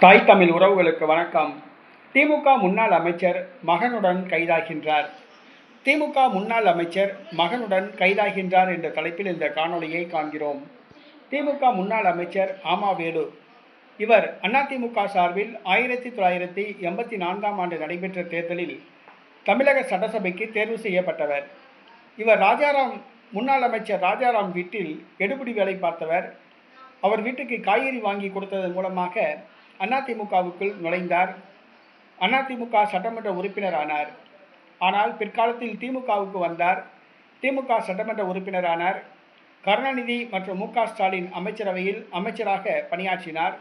தாய் தமிழ் உறவுகளுக்கு வணக்கம். திமுக முன்னாள் அமைச்சர் மகனுடன் கைதாகின்றார். திமுக முன்னாள் அமைச்சர் மகனுடன் கைதாகின்றார் என்ற தலைப்பில் இந்த காணொளியை காண்கிறோம். திமுக முன்னாள் அமைச்சர் ஆமாவேலு இவர் அதிமுக சார்பில் 1984ஆம் ஆண்டு நடைபெற்ற தேர்தலில் தமிழக சட்டசபைக்கு தேர்வு செய்யப்பட்டவர். இவர் முன்னாள் அமைச்சர் ராஜாராம் வீட்டில் எடுபிடி வேலை பார்த்தவர். அவர் வீட்டுக்கு காய்கறி வாங்கி கொடுத்ததன் மூலமாக அதிமுகவுக்குள் நுழைந்தார். அதிமுக சட்டமன்ற உறுப்பினர் ஆனார். ஆனால் பிற்காலத்தில் திமுகவுக்கு வந்தார். திமுக சட்டமன்ற உறுப்பினரானார். கருணாநிதி மற்றும் மு.க. ஸ்டாலின் அமைச்சரவையில் அமைச்சராக பணியாற்றினார்.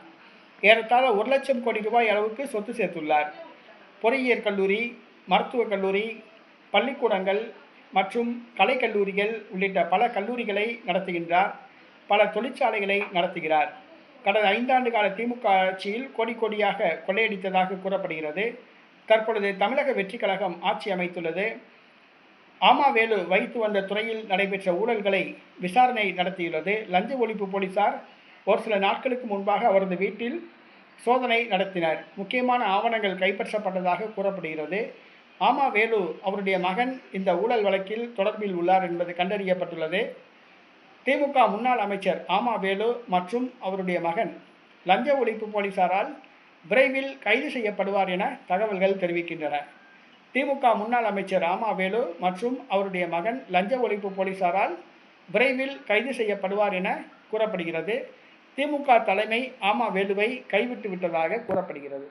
ஏறத்தாழ 1 லட்சம் கோடி ரூபாய் அளவுக்கு சொத்து சேர்த்துள்ளார். பொறியியல் கல்லூரி, மருத்துவக் கல்லூரி, பள்ளிக்கூடங்கள் மற்றும் கலைக்கல்லூரிகள் உள்ளிட்ட பல கல்லூரிகளை நடத்துகின்றார். பல தொழிற்சாலைகளை நடத்துகிறார். கடந்த 5 ஆண்டு கால திமுக ஆட்சியில் கோடி கோடியாக கொள்ளையடித்ததாக கூறப்படுகிறது. தற்பொழுது தமிழக வெற்றிக் கழகம் ஆட்சி அமைத்துள்ளது. ஆமாவேலு வைத்து வந்த துறையில் நடைபெற்ற ஊழல்களை விசாரணை நடத்தியுள்ளது. லஞ்ச ஒழிப்பு போலீசார் ஒரு சில நாட்களுக்கு முன்பாக அவரது வீட்டில் சோதனை நடத்தினர். முக்கியமான ஆவணங்கள் கைப்பற்றப்பட்டதாக கூறப்படுகிறது. ஆமாவேலு அவருடைய மகன் இந்த ஊழல் வழக்கில் தொடர்பில் உள்ளார் என்பது கண்டறியப்பட்டுள்ளது. திமுக முன்னாள் அமைச்சர் ஆமாவேலு மற்றும் அவருடைய மகன் லஞ்ச ஒழிப்பு போலீசாரால் விரைவில் கைது செய்யப்படுவார் என தகவல்கள் தெரிவிக்கின்றன. திமுக முன்னாள் அமைச்சர் ஆமாவேலு மற்றும் அவருடைய மகன் லஞ்ச ஒழிப்பு போலீசாரால் விரைவில் கைது செய்யப்படுவார் என கூறப்படுகிறது. திமுக தலைமை ஆமாவேலுவை கைவிட்டு விட்டதாக கூறப்படுகிறது.